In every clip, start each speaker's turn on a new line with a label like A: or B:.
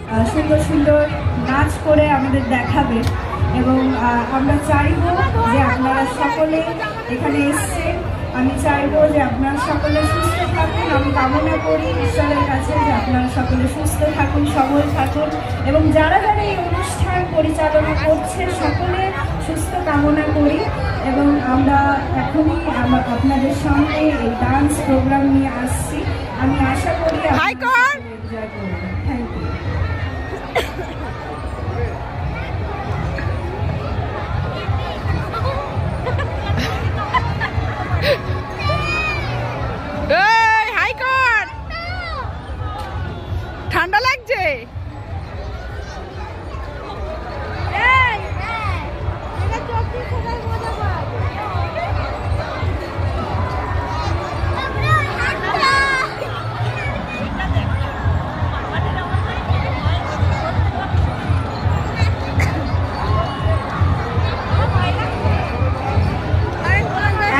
A: সুন্দর সুন্দর নাচ করে আমাদের দেখাবে এবং আমরা চাইব যে আপনারা সকলে এখানে এসছেন। আমি চাইব যে আপনারা সকলে সুস্থ থাকুন। আমি কামনা করি ঈশ্বরের কাছে যে আপনারা সকলে সুস্থ থাকুন, সবল থাকুন এবং যারা যারা এই অনুষ্ঠান পরিচালনা করছে সকলে সুস্থ কামনা করি। এবং আমরা এখনই আপনাদের সামনে এই ডান্স প্রোগ্রাম নিয়ে আসছি। আমি আশা করি এনজয় করবেন। Thank you.
B: ঠান্ডা লাগছে।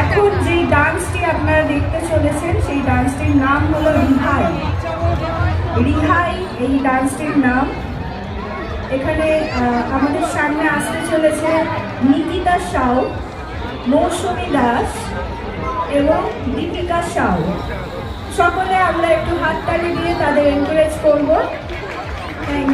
A: এখন যে ডান্সটি আপনারা দেখতে চলেছেন সেই ডান্সটির নাম হলো রিহাই। রিহাই এই ডান্সটির নাম। এখানে আমাদের সামনে আসতে চলেছে নিকিতা সাউ, মৌসুমী দাস এবং দীপিকা সাউ। সকলে আমরা একটু হাততালি দিয়ে তাদের এনকারেজ করবো। Thank you.